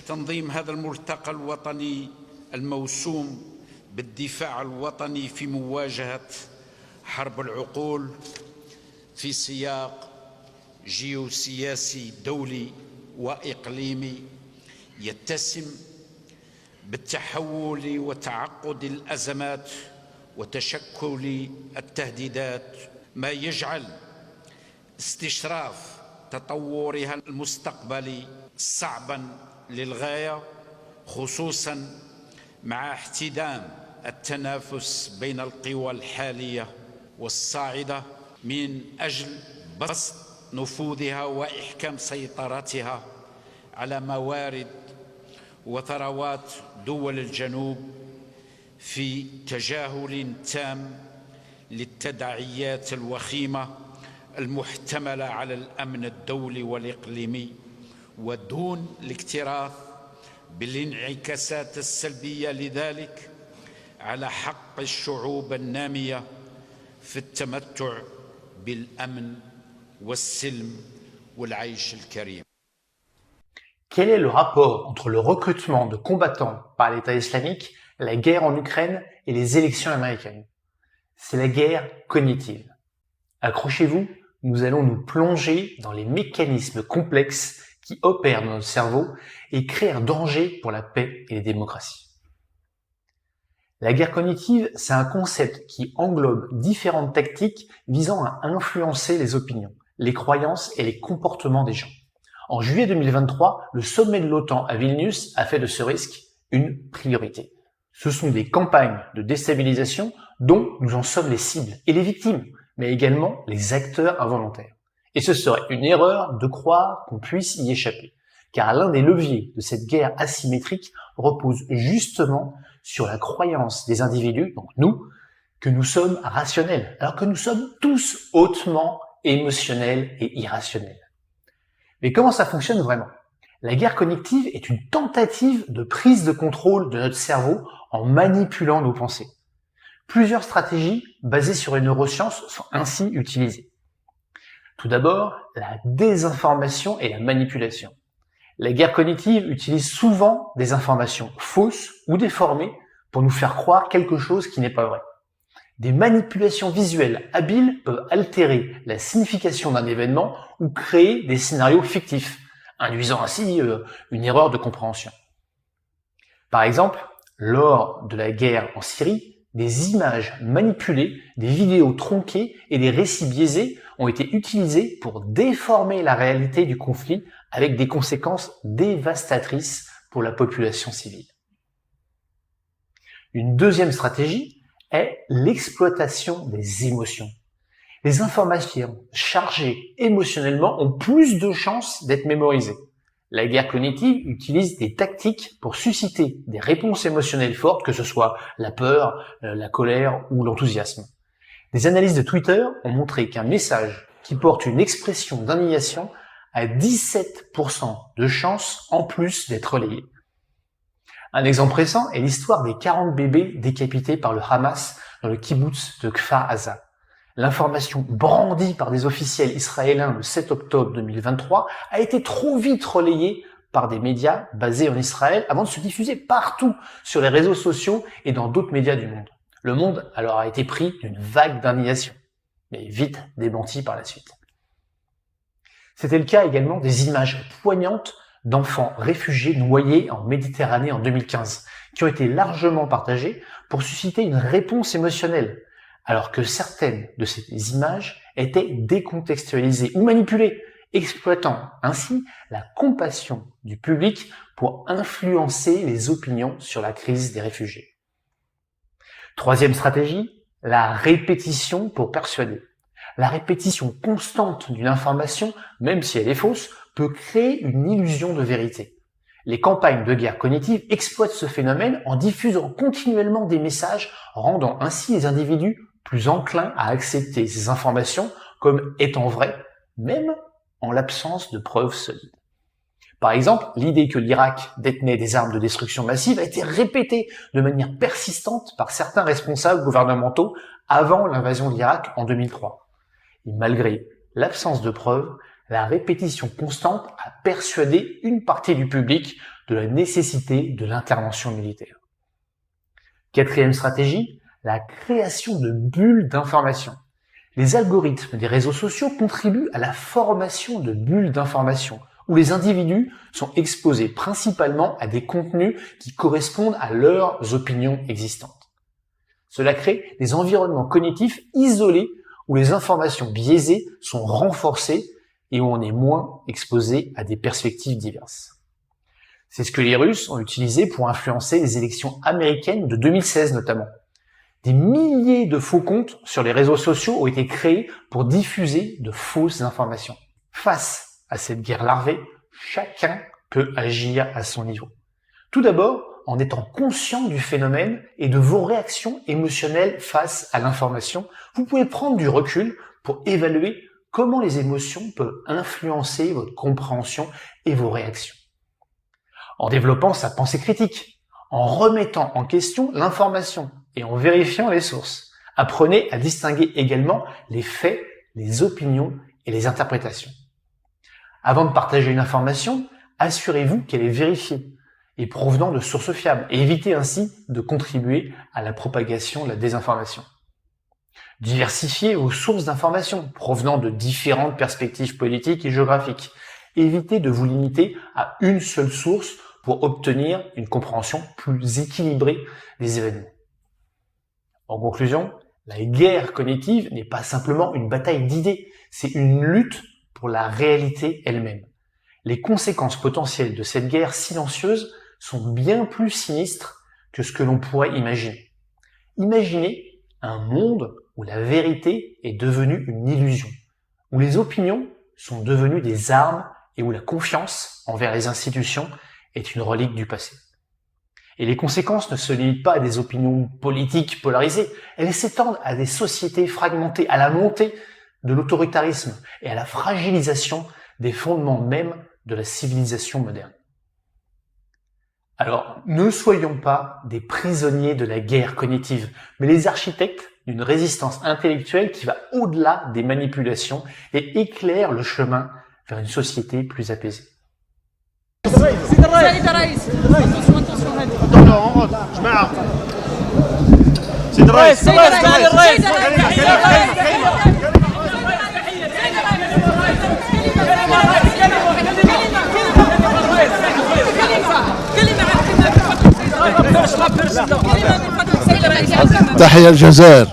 تنظيم هذا الملتقى الوطني الموسوم بالدفاع الوطني في مواجهة حرب العقول في سياق جيوسياسي دولي وإقليمي يتسم بالتحول وتعقد الأزمات وتشكل التهديدات، ما يجعل استشراف تطورها المستقبلي صعبا للغاية، خصوصا مع احتدام التنافس بين القوى الحالية والصاعدة من أجل بسط نفوذها وإحكام سيطرتها على موارد وثروات دول الجنوب في تجاهل تام للتداعيات الوخيمة المحتملة على الأمن الدولي والإقليمي، ودون الاكتراث بالانعكاسات السلبية لذلك على حق الشعوب النامية في التمتع بالأمن والسلم والعيش الكريم. Quel est le rapport entre le recrutement de combattants par l'État islamique, la guerre en Ukraine et les élections américaines? C'est la guerre cognitive. Accrochez-vous, nous allons nous plonger dans les mécanismes complexes qui opèrent dans notre cerveau et créent un danger pour la paix et les démocraties. La guerre cognitive, c'est un concept qui englobe différentes tactiques visant à influencer les opinions, les croyances et les comportements des gens. En juillet 2023, le sommet de l'OTAN à Vilnius a fait de ce risque une priorité. Ce sont des campagnes de déstabilisation dont nous en sommes les cibles et les victimes, mais également les acteurs involontaires. Et ce serait une erreur de croire qu'on puisse y échapper, car l'un des leviers de cette guerre asymétrique repose justement sur la croyance des individus, donc nous, que nous sommes rationnels, alors que nous sommes tous hautement émotionnels et irrationnels. Mais comment ça fonctionne vraiment? La guerre cognitive est une tentative de prise de contrôle de notre cerveau en manipulant nos pensées. Plusieurs stratégies basées sur les neurosciences sont ainsi utilisées. Tout d'abord, la désinformation et la manipulation. La guerre cognitive utilise souvent des informations fausses ou déformées pour nous faire croire quelque chose qui n'est pas vrai. Des manipulations visuelles habiles peuvent altérer la signification d'un événement ou créer des scénarios fictifs, induisant ainsi une erreur de compréhension. Par exemple, lors de la guerre en Syrie, des images manipulées, des vidéos tronquées et des récits biaisés ont été utilisés pour déformer la réalité du conflit avec des conséquences dévastatrices pour la population civile. Une deuxième stratégie est l'exploitation des émotions. Les informations chargées émotionnellement ont plus de chances d'être mémorisées. La guerre cognitive utilise des tactiques pour susciter des réponses émotionnelles fortes, que ce soit la peur, la colère ou l'enthousiasme. Des analyses de Twitter ont montré qu'un message qui porte une expression d'indignation a 17% de chances en plus d'être relayé. Un exemple récent est l'histoire des 40 bébés décapités par le Hamas dans le kibboutz de Kfar Aza. L'information brandie par des officiels israéliens le 7 octobre 2023 a été trop vite relayée par des médias basés en Israël avant de se diffuser partout sur les réseaux sociaux et dans d'autres médias du monde. Le monde alors a été pris d'une vague d'indignation, mais vite démenti par la suite. C'était le cas également des images poignantes d'enfants réfugiés noyés en Méditerranée en 2015, qui ont été largement partagées pour susciter une réponse émotionnelle, alors que certaines de ces images étaient décontextualisées ou manipulées, exploitant ainsi la compassion du public pour influencer les opinions sur la crise des réfugiés. Troisième stratégie, la répétition pour persuader. La répétition constante d'une information, même si elle est fausse, peut créer une illusion de vérité. Les campagnes de guerre cognitive exploitent ce phénomène en diffusant continuellement des messages, rendant ainsi les individus plus enclins à accepter ces informations comme étant vraies, même en l'absence de preuves solides. Par exemple, l'idée que l'Irak détenait des armes de destruction massive a été répétée de manière persistante par certains responsables gouvernementaux avant l'invasion de l'Irak en 2003. Et malgré l'absence de preuves, la répétition constante a persuadé une partie du public de la nécessité de l'intervention militaire. Quatrième stratégie, la création de bulles d'information. Les algorithmes des réseaux sociaux contribuent à la formation de bulles d'information, où les individus sont exposés principalement à des contenus qui correspondent à leurs opinions existantes. Cela crée des environnements cognitifs isolés où les informations biaisées sont renforcées et où on est moins exposé à des perspectives diverses. C'est ce que les Russes ont utilisé pour influencer les élections américaines de 2016 notamment. Des milliers de faux comptes sur les réseaux sociaux ont été créés pour diffuser de fausses informations. Face à cette guerre larvée, chacun peut agir à son niveau. Tout d'abord, en étant conscient du phénomène et de vos réactions émotionnelles face à l'information, vous pouvez prendre du recul pour évaluer comment les émotions peuvent influencer votre compréhension et vos réactions. En développant sa pensée critique, en remettant en question l'information et en vérifiant les sources, apprenez à distinguer également les faits, les opinions et les interprétations. Avant de partager une information, assurez-vous qu'elle est vérifiée et provenant de sources fiables et évitez ainsi de contribuer à la propagation de la désinformation. Diversifiez vos sources d'informations provenant de différentes perspectives politiques et géographiques. Évitez de vous limiter à une seule source pour obtenir une compréhension plus équilibrée des événements. En conclusion, la guerre cognitive n'est pas simplement une bataille d'idées, c'est une lutte pour la réalité elle-même. Les conséquences potentielles de cette guerre silencieuse sont bien plus sinistres que ce que l'on pourrait imaginer. Imaginez un monde où la vérité est devenue une illusion, où les opinions sont devenues des armes et où la confiance envers les institutions est une relique du passé. Et les conséquences ne se limitent pas à des opinions politiques polarisées, elles s'étendent à des sociétés fragmentées, à la montée de l'autoritarisme et à la fragilisation des fondements même de la civilisation moderne. Alors, ne soyons pas des prisonniers de la guerre cognitive, mais les architectes d'une résistance intellectuelle qui va au-delà des manipulations et éclaire le chemin vers une société plus apaisée. تحيا الجزائر.